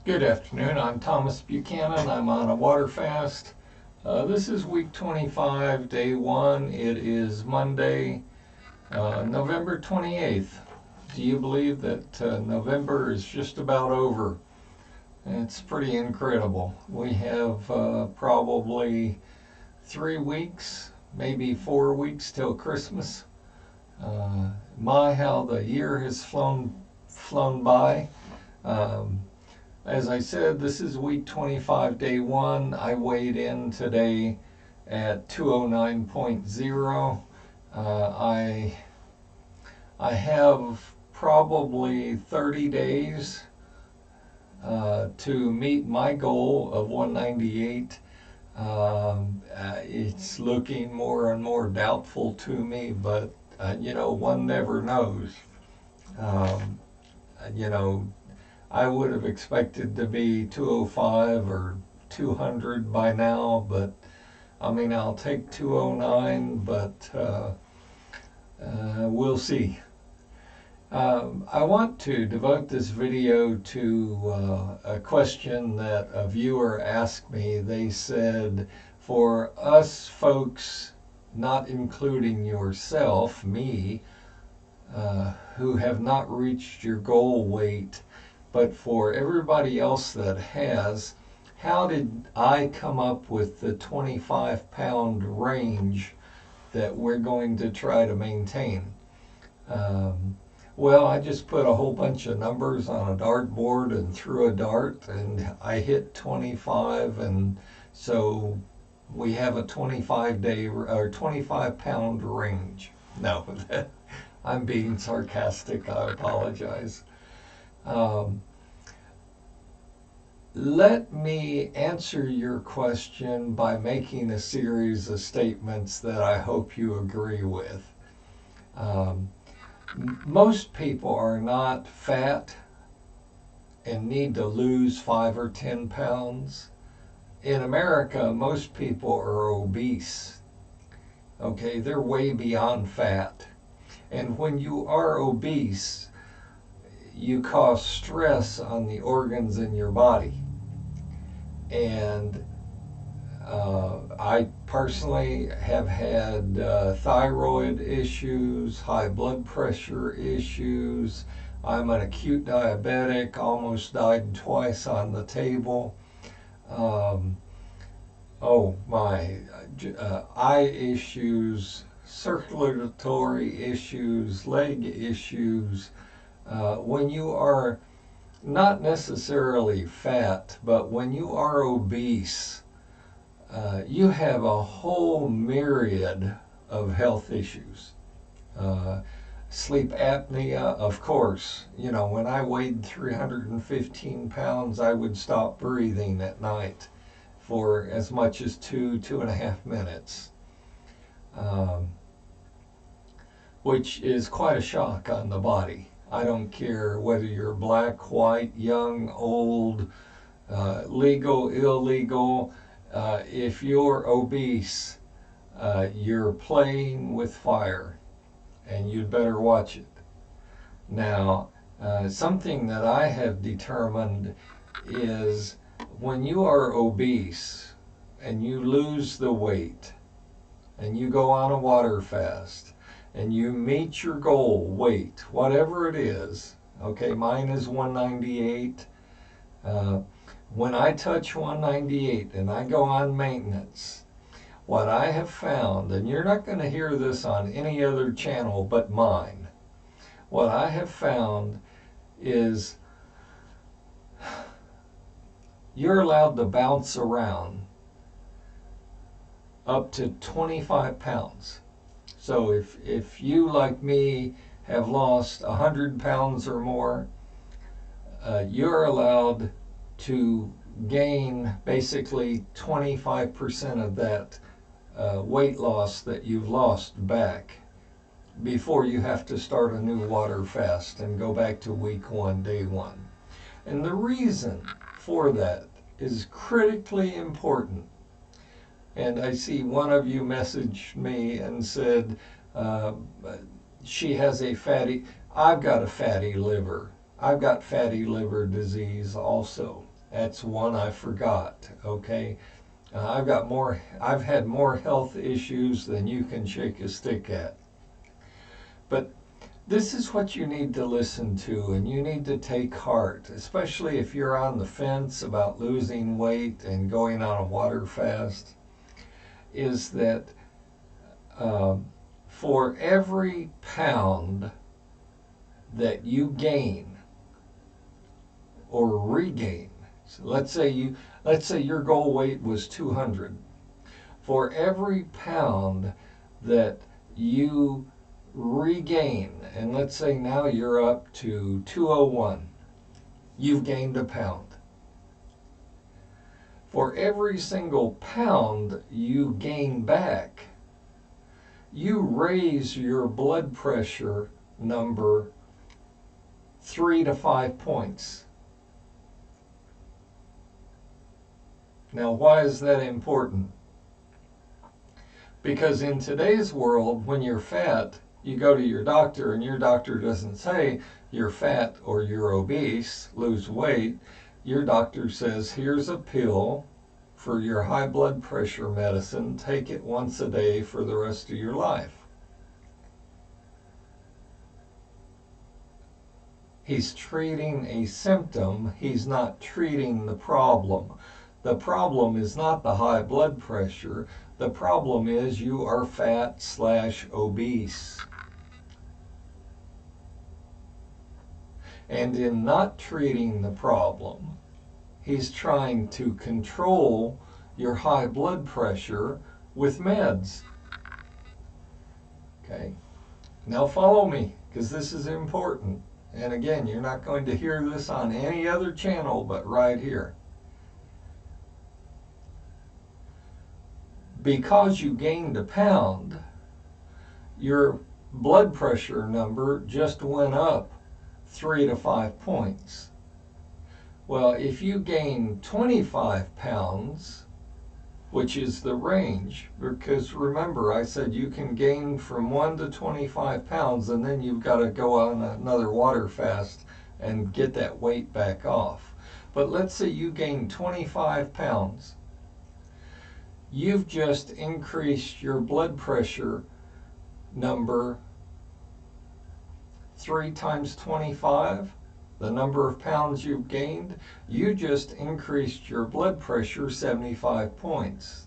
Good afternoon. I'm Thomas Buchanan. I'm on a water fast. This is week 25, day 1. It is Monday, November 28th. Do you believe that November is just about over? It's pretty incredible. We have probably 3 weeks, maybe 4 weeks till Christmas. How the year has flown by. As I said, this is week 25, day 1. I weighed in today at 209.0. I have probably 30 days to meet my goal of 198. It's looking more and more doubtful to me, but one never knows. Um, you know, I would have expected to be 205 or 200 by now, but I'll take 209, but we'll see. I want to devote this video to a question that a viewer asked me. They said, for us folks, not including yourself, me, who have not reached your goal weight, but for everybody else that has, how did I come up with the 25-pound range that we're going to try to maintain? Well, I just put a whole bunch of numbers on a dartboard and threw a dart, and I hit 25, and so we have a 25-day or 25-pound range. No, I'm being sarcastic. I apologize. Let me answer your question by making a series of statements that I hope you agree with. Most people are not fat and need to lose 5 or 10 pounds. In America, most people are obese. Okay, they're way beyond fat. And when you are obese, you cause stress on the organs in your body. And I personally have had thyroid issues, high blood pressure issues. I'm an acute diabetic, almost died twice on the table. Eye issues, circulatory issues, leg issues. When you are not necessarily fat, but when you are obese, you have a whole myriad of health issues. Sleep apnea, of course. When I weighed 315 pounds, I would stop breathing at night for as much as 2.5 minutes, which is quite a shock on the body. I don't care whether you're black, white, young, old, legal, illegal. If you're obese, you're playing with fire, and you'd better watch it. Now, something that I have determined is when you are obese and you lose the weight and you go on a water fast and you meet your goal weight, whatever it is, okay, mine is 198. When I touch 198 and I go on maintenance, what I have found, and you're not going to hear this on any other channel but mine, what I have found is you're allowed to bounce around up to 25 pounds. So if you, like me, have lost 100 pounds or more, you're allowed to gain basically 25% of that weight loss that you've lost back before you have to start a new water fast and go back to week 1, day 1. And the reason for that is critically important. And I see one of you messaged me and said, she has I've got a fatty liver. I've got fatty liver disease also. That's one I forgot. Okay, I've had more health issues than you can shake a stick at. But this is what you need to listen to, and you need to take heart, especially if you're on the fence about losing weight and going on a water fast, is that um, for every pound that you gain or regain, so let's say your goal weight was 200. For every pound that you regain, and let's say now you're up to 201, you've gained a pound. For every single pound you gain back, you raise your blood pressure number 3 to 5 points. Now, why is that important? Because in today's world, when you're fat, you go to your doctor and your doctor doesn't say you're fat or you're obese, lose weight. Your doctor says, here's a pill for your high blood pressure medicine. Take it once a day for the rest of your life. He's treating a symptom. He's not treating the problem. The problem is not the high blood pressure. The problem is you are fat/obese. And in not treating the problem, he's trying to control your high blood pressure with meds. Okay? Now follow me, because this is important. And again, you're not going to hear this on any other channel but right here. Because you gained a pound, your blood pressure number just went up 3 to 5 points. Well, if you gain 25 pounds, which is the range, because remember I said you can gain from 1 to 25 pounds and then you've got to go on another water fast and get that weight back off. But let's say you gain 25 pounds. You've just increased your blood pressure number 3 times 25, the number of pounds you've gained. You just increased your blood pressure 75 points.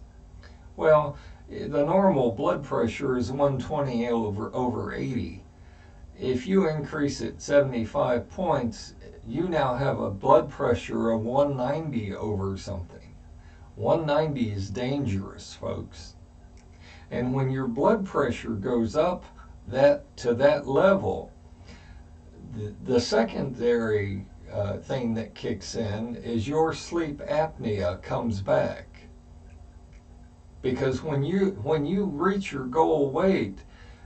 Well, the normal blood pressure is 120 over 80. If you increase it 75 points, you now have a blood pressure of 190 over something. 190 is dangerous, folks. And when your blood pressure goes up to that level, the secondary thing that kicks in is your sleep apnea comes back. Because when you reach your goal weight,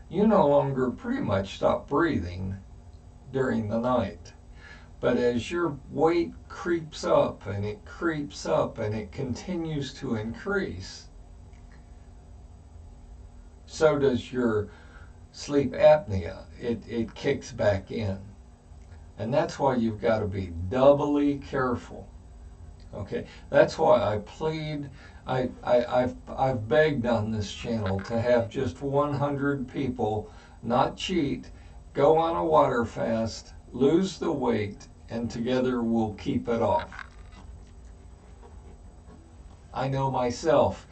you no longer pretty much stop breathing during the night. But as your weight creeps up and it creeps up and it continues to increase, so does your sleep apnea. It kicks back in. And that's why you've got to be doubly careful. Okay, that's why I plead, I've begged on this channel to have just 100 people not cheat, go on a water fast, lose the weight, and together we'll keep it off. I know myself,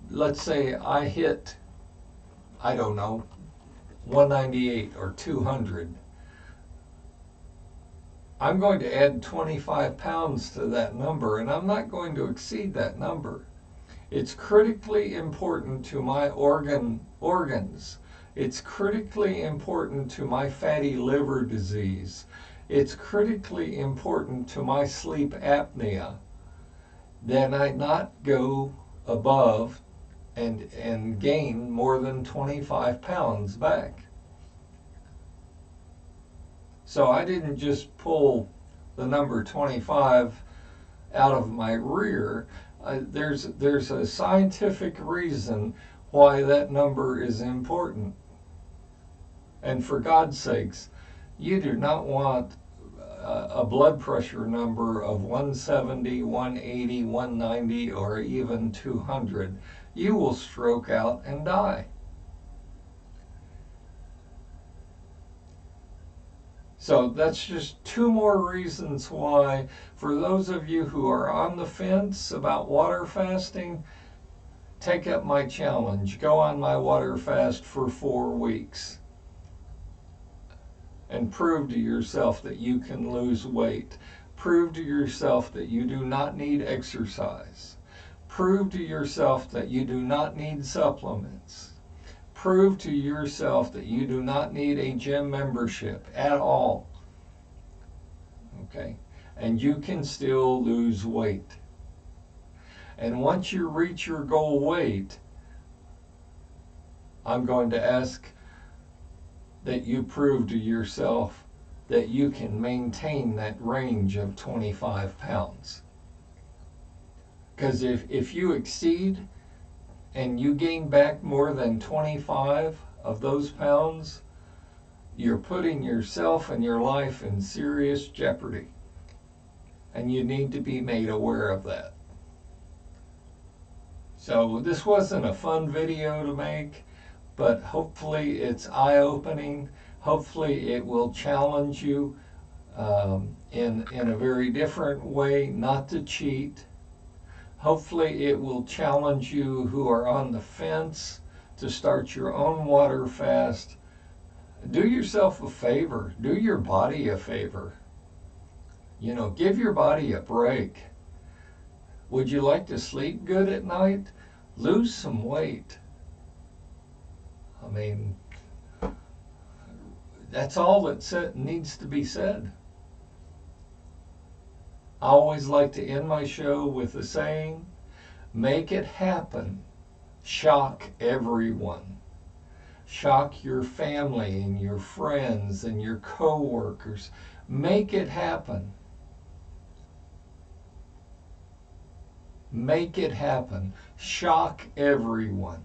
let's say I hit, I don't know, 198 or 200. I'm going to add 25 pounds to that number, and I'm not going to exceed that number. It's critically important to my organs. It's critically important to my fatty liver disease. It's critically important to my sleep apnea that I not go above and gain more than 25 pounds back. So I didn't just pull the number 25 out of my rear. There's a scientific reason why that number is important. And for God's sakes, you do not want a blood pressure number of 170, 180, 190, or even 200, you will stroke out and die. So that's just two more reasons why, for those of you who are on the fence about water fasting, take up my challenge. Go on my water fast for 4 weeks and prove to yourself that you can lose weight. Prove to yourself that you do not need exercise. Prove to yourself that you do not need supplements. Prove to yourself that you do not need a gym membership at all. Okay? And you can still lose weight. And once you reach your goal weight, I'm going to ask that you prove to yourself that you can maintain that range of 25 pounds. Because if you exceed and you gain back more than 25 of those pounds, you're putting yourself and your life in serious jeopardy. And you need to be made aware of that. So this wasn't a fun video to make, but hopefully it's eye-opening. Hopefully it will challenge you in a very different way not to cheat. Hopefully it will challenge you who are on the fence to start your own water fast. Do yourself a favor. Do your body a favor. You know, give your body a break. Would you like to sleep good at night? Lose some weight. I mean, that's all that needs to be said. I always like to end my show with the saying, make it happen. Shock everyone. Shock your family and your friends and your co-workers. Make it happen. Make it happen. Shock everyone.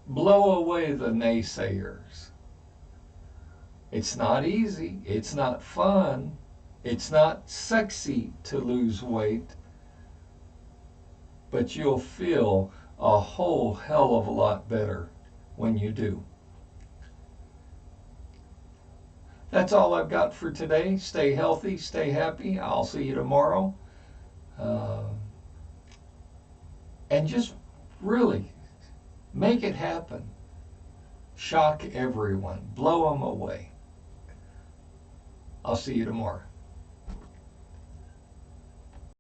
Blow away the naysayers. It's not easy. It's not fun. It's not sexy to lose weight. But you'll feel a whole hell of a lot better when you do. That's all I've got for today. Stay healthy. Stay happy. I'll see you tomorrow. And just really make it happen. Shock everyone. Blow them away. I'll see you tomorrow.